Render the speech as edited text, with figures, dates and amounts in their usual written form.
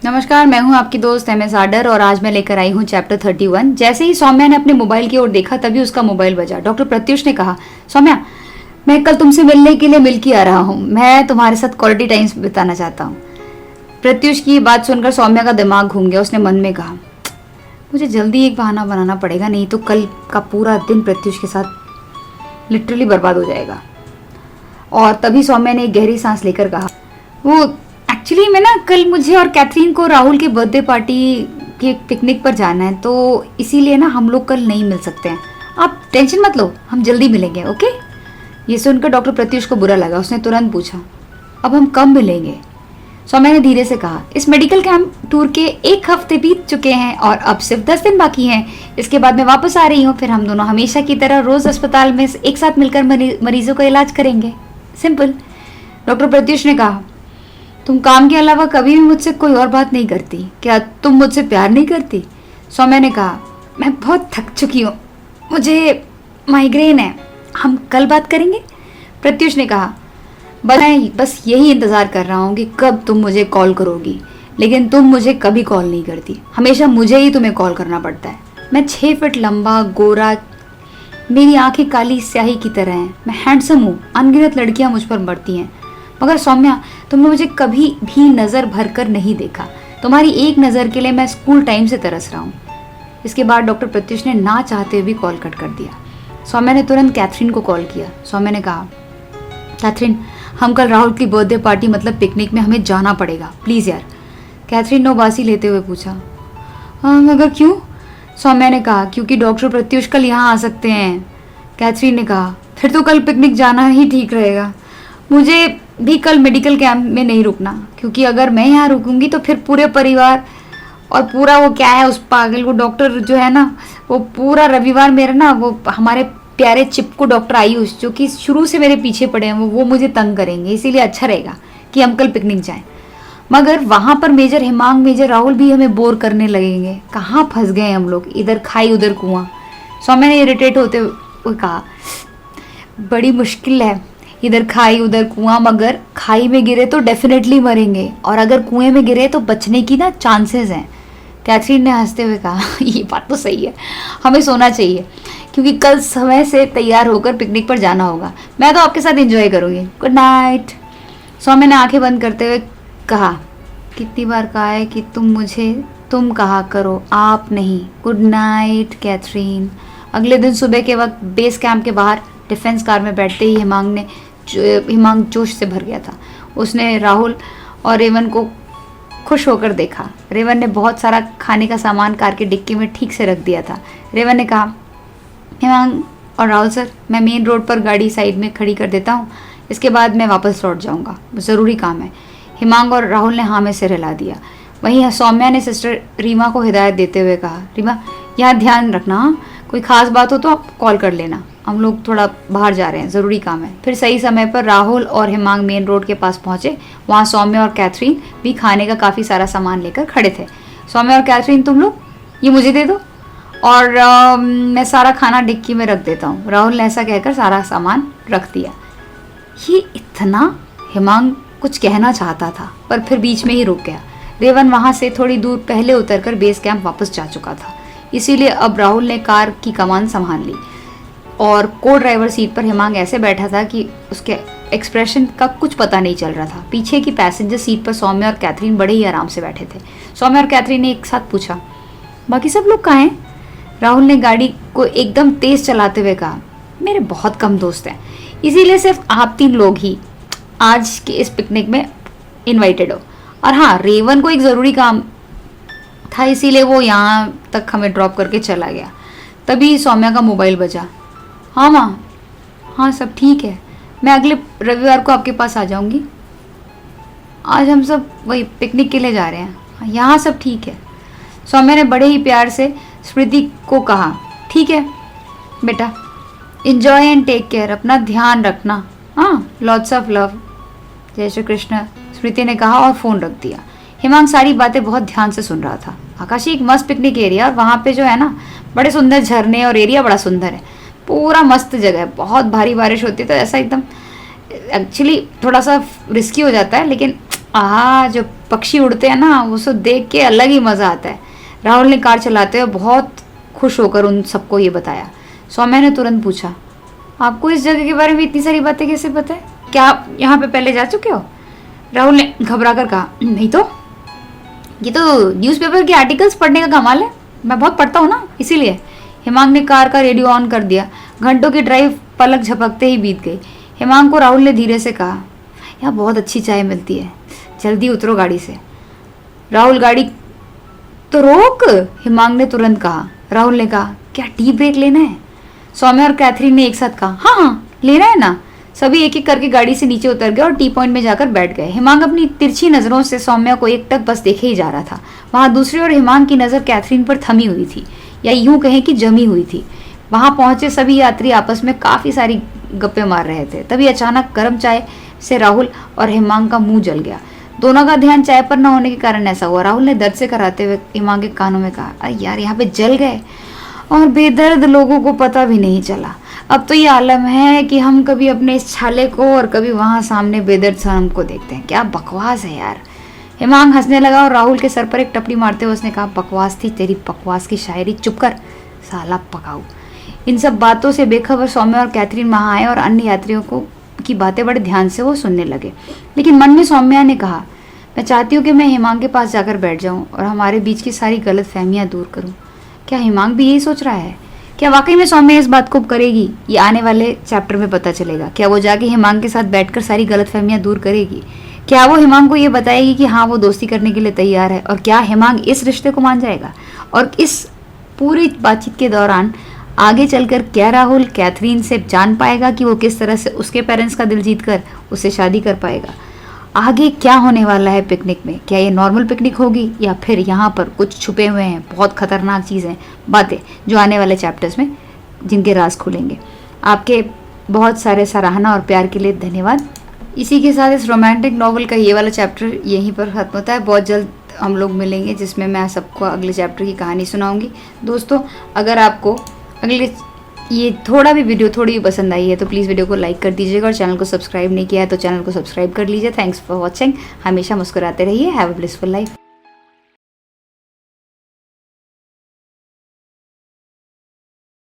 नमस्कार, मैं हूं आपकी दोस्त MS आडर और आज मैं लेकर आई हूं चैप्टर 31। जैसे ही सौम्या ने अपने मोबाइल की ओर देखा तभी उसका मोबाइल बजा। डॉक्टर प्रत्युष ने कहा, सौम्या, मैं कल तुमसे मिलने के लिए मिल के आ रहा हूं। मैं तुम्हारे साथ क्वालिटी टाइम बिताना चाहता हूं। प्रत्युष की बात सुनकर सौम्या का दिमाग घूम गया। उसने मन में कहा, मुझे जल्दी एक बहाना बनाना पड़ेगा, नहीं तो कल का पूरा दिन प्रत्युष के साथ लिटरली बर्बाद हो जाएगा। और तभी सौम्या ने एक गहरी सांस लेकर कहा, वो एक्चुअली मैं ना कल मुझे और कैथरीन को राहुल की बर्थडे पार्टी के पिकनिक पर जाना है, तो इसीलिए ना हम लोग कल नहीं मिल सकते हैं। आप टेंशन मत लो, हम जल्दी मिलेंगे, ओके। ये सुनकर डॉक्टर प्रत्युष को बुरा लगा। उसने तुरंत पूछा, अब हम कब मिलेंगे? सौम्या ने धीरे से कहा, इस मेडिकल कैंप टूर के 1 हफ्ते बीत चुके हैं और अब सिर्फ 10 दिन बाकी हैं। इसके बाद मैं वापस आ रही हूँ, फिर हम दोनों हमेशा की तरह रोज अस्पताल में एक साथ मिलकर मरीजों का इलाज करेंगे। सिंपल। डॉक्टर प्रत्युष ने कहा, तुम काम के अलावा कभी भी मुझसे कोई और बात नहीं करती? क्या तुम मुझसे प्यार नहीं करती? सौम्या ने कहा, मैं बहुत थक चुकी हूँ, मुझे माइग्रेन है, हम कल बात करेंगे। प्रत्युष ने कहा, मैं बस यही इंतज़ार कर रहा हूँ कि कब तुम मुझे कॉल करोगी, लेकिन तुम मुझे कभी कॉल नहीं करती। हमेशा मुझे ही तुम्हें कॉल करना पड़ता है। मैं 6 फीट लंबा, गोरा, मेरी आंखें काली स्याही की तरह हैं, मैं हैंडसम हूँ, अनगिनत लड़कियाँ मुझ पर मरती हैं, मगर सौम्या, तुमने मुझे कभी भी नज़र भर कर नहीं देखा। तुम्हारी एक नज़र के लिए मैं स्कूल टाइम से तरस रहा हूँ। इसके बाद डॉक्टर प्रत्युष ने ना चाहते हुए भी कॉल कट कर दिया। सौम्या ने तुरंत कैथरीन को कॉल किया। सौम्या ने कहा, कैथरीन, हम कल राहुल की बर्थडे पार्टी मतलब पिकनिक में हमें जाना पड़ेगा, प्लीज़ यार। कैथरीन ने उबासी लेते हुए पूछा, हाँ मगर क्यों? सौम्या ने कहा, क्योंकि डॉक्टर प्रत्युष कल यहाँ आ सकते हैं। कैथरीन ने कहा, फिर तो कल पिकनिक जाना ही ठीक रहेगा। मुझे भी कल मेडिकल कैंप में नहीं रुकना, क्योंकि अगर मैं यहाँ रुकूंगी तो फिर पूरे परिवार और पूरा वो क्या है, उस पागल वो डॉक्टर जो है ना, वो पूरा रविवार मेरा ना, वो हमारे प्यारे चिपकू डॉक्टर आयुष जो कि शुरू से मेरे पीछे पड़े हैं, वो मुझे तंग करेंगे। इसीलिए अच्छा रहेगा कि हम कल पिकनिक जाएं। मगर वहाँ पर मेजर हिमांग, मेजर राहुल भी हमें बोर करने लगेंगे। कहाँ फंस गए हम लोग, इधर खाई उधर कुआं। सौम्या ने इरिटेट होते हुए कहा, बड़ी मुश्किल है, इधर खाई उधर कुआं, मगर खाई में गिरे तो डेफिनेटली मरेंगे और अगर कुएं में गिरे तो बचने की ना चांसेस हैं। कैथरीन ने हंसते हुए कहा, ये बात तो सही है, हमें सोना चाहिए क्योंकि कल समय से तैयार होकर पिकनिक पर जाना होगा। मैं तो आपके साथ एंजॉय करूंगी। Good night. सौम्या ने आंखें बंद करते हुए कहा, कितनी बार कहा है कि तुम कहा करो, आप नहीं। Good night Catherine. अगले दिन सुबह के वक्त बेस कैंप के बाहर डिफेंस कार में बैठते ही हिमांग जोश से भर गया था। उसने राहुल और रेवन को खुश होकर देखा। रेवन ने बहुत सारा खाने का सामान कार की डिक्की में ठीक से रख दिया था। रेवन ने कहा, हिमांग और राहुल सर, मैं मेन रोड पर गाड़ी साइड में खड़ी कर देता हूँ, इसके बाद मैं वापस लौट जाऊँगा, ज़रूरी काम है। हिमांग और राहुल ने हाँ में सिर हिला दिया। वहीं सौम्या ने सिस्टर रीमा को हिदायत देते हुए कहा, रीमा, यहाँ ध्यान रखना, कोई खास बात हो तो आप कॉल कर लेना, हम लोग थोड़ा बाहर जा रहे हैं, ज़रूरी काम है। फिर सही समय पर राहुल और हिमांग मेन रोड के पास पहुंचे। वहाँ सौम्या और कैथरीन भी खाने का काफ़ी सारा सामान लेकर खड़े थे। सौम्या और कैथरीन, तुम लोग ये मुझे दे दो और मैं सारा खाना डिक्की में रख देता हूँ। राहुल ने ऐसा कहकर सारा सामान रख दिया। ये इतना, हिमांग कुछ कहना चाहता था पर फिर बीच में ही रुक गया। रेवन वहाँ से थोड़ी दूर पहले उतरकर बेस कैंप वापस जा चुका था, इसीलिए अब राहुल ने कार की कमान संभाल ली और को ड्राइवर सीट पर हिमांग ऐसे बैठा था कि उसके एक्सप्रेशन का कुछ पता नहीं चल रहा था। पीछे की पैसेंजर सीट पर सौम्या और कैथरीन बड़े ही आराम से बैठे थे। सौम्या और कैथरीन ने एक साथ पूछा, बाकी सब लोग कहाँ हैं? राहुल ने गाड़ी को एकदम तेज चलाते हुए कहा, मेरे बहुत कम दोस्त हैं, इसीलिए सिर्फ आप 3 लोग ही आज के इस पिकनिक में इन्वाइटेड हो। और हाँ, रेवन को एक ज़रूरी काम था, इसीलिए वो यहाँ तक हमें ड्रॉप करके चला गया। तभी सौम्या का मोबाइल बजा। हाँ माँ, हाँ सब ठीक है, मैं अगले रविवार को आपके पास आ जाऊँगी। आज हम सब वही पिकनिक के लिए जा रहे हैं, यहाँ सब ठीक है। सौम्या ने बड़े ही प्यार से स्मृति को कहा, ठीक है बेटा, एंजॉय एंड टेक केयर, अपना ध्यान रखना, हाँ, लॉट्स ऑफ लव, जय श्री कृष्ण, स्मृति ने कहा और फ़ोन रख दिया। हिमांग सारी बातें बहुत ध्यान से सुन रहा था। आकाशी एक मस्त पिकनिक एरिया और वहाँ पे जो है ना, बड़े सुंदर झरने और एरिया बड़ा सुंदर है, पूरा मस्त जगह है। बहुत भारी बारिश होती है तो ऐसा एकदम एक्चुअली थोड़ा सा रिस्की हो जाता है, लेकिन जो पक्षी उड़ते हैं ना, उसको देख के अलग ही मज़ा आता है। राहुल ने कार चलाते हुए बहुत खुश होकर उन सबको ये बताया। सौम्या ने तुरंत पूछा, आपको इस जगह के बारे में इतनी सारी बातें कैसे पता है? क्या आप यहाँ पे पहले जा चुके हो? राहुल ने घबरा कर कहा, नहीं तो, ये तो न्यूज़पेपर के आर्टिकल्स पढ़ने का कमाल है, मैं बहुत पढ़ता हूँ ना, इसीलिए। हिमांग ने कार का रेडियो ऑन कर दिया। घंटों की ड्राइव पलक झपकते ही बीत गई। हिमांग को राहुल ने धीरे से कहा, यहाँ बहुत अच्छी चाय मिलती है, जल्दी उतरो गाड़ी से। राहुल, गाड़ी तो रोक, हिमांग ने तुरंत कहा। राहुल ने कहा, क्या टी ब्रेक लेना है? सौम्या और कैथरीन ने एक साथ कहा, हाँ हाँ लेना है ना। सभी एक एक करके गाड़ी से नीचे उतर गए और टी पॉइंट में जाकर बैठ गए। हिमांग अपनी तिरछी नजरों से सौम्या को एकटक बस देखे ही जा रहा था। वहां दूसरी ओर हिमांग की नजर कैथरीन पर थमी हुई थी, या यूं कहें कि जमी हुई थी। वहां पहुंचे सभी यात्री आपस में काफी सारी गप्पे मार रहे थे। तभी अचानक गर्म चाय से राहुल और हिमांग का मुंह जल गया। दोनों का ध्यान चाय पर न होने के कारण ऐसा हुआ। राहुल ने दर्द से कराते हुए हिमांग के कानों में कहा, अरे यार, यहाँ पे जल गए और बेदर्द लोगों को पता भी नहीं चला। अब तो ये आलम है कि हम कभी अपने इस छाले को और कभी वहां सामने बेदर्द सनम को देखते हैं। क्या बकवास है यार। हिमांग हंसने लगा और राहुल के सर पर एक टपड़ी मारते हुए उसने कहा, बकवास थी तेरी बकवास की शायरी, चुप कर साला पकाऊ। इन सब बातों से बेखबर सौम्या और कैथरीन वहां आए और अन्य यात्रियों को की बातें बड़े ध्यान से वो सुनने लगे। लेकिन मन में सौम्या ने कहा, मैं चाहती हूँ कि मैं हिमांग के पास जाकर बैठ जाऊँ और हमारे बीच की सारी गलत फहमियाँ दूर करूँ। क्या हिमांग भी यही सोच रहा है? क्या वाकई में सौम्या इस बात को करेगी? ये आने वाले चैप्टर में पता चलेगा। क्या वो जाके हिमांग के साथ बैठकर सारी गलतफहमियां दूर करेगी? क्या वो हिमांग को ये बताएगी कि हाँ वो दोस्ती करने के लिए तैयार है? और क्या हिमांग इस रिश्ते को मान जाएगा? और इस पूरी बातचीत के दौरान आगे चलकर क्या राहुल कैथरीन से जान पाएगा कि वो किस तरह से उसके पेरेंट्स का दिल जीत कर उससे शादी कर पाएगा? आगे क्या होने वाला है पिकनिक में? क्या ये नॉर्मल पिकनिक होगी या फिर यहाँ पर कुछ छुपे हुए हैं बहुत खतरनाक चीज़ें, बातें जो आने वाले चैप्टर्स में जिनके राज खुलेंगे। आपके बहुत सारे सराहना और प्यार के लिए धन्यवाद। इसी के साथ इस रोमांटिक नॉवल का ये वाला चैप्टर यहीं पर ख़त्म होता है। बहुत जल्द हम लोग मिलेंगे जिसमें मैं सबको अगले चैप्टर की कहानी सुनाऊंगी। दोस्तों, अगर आपको अगले ये थोड़ा भी वीडियो थोड़ी भी पसंद आई है तो प्लीज़ वीडियो को लाइक कर दीजिएगा और चैनल को सब्सक्राइब नहीं किया है तो चैनल को सब्सक्राइब कर लीजिए। Thanks for watching. हमेशा मुस्कुराते रहिए। Have a blissful life.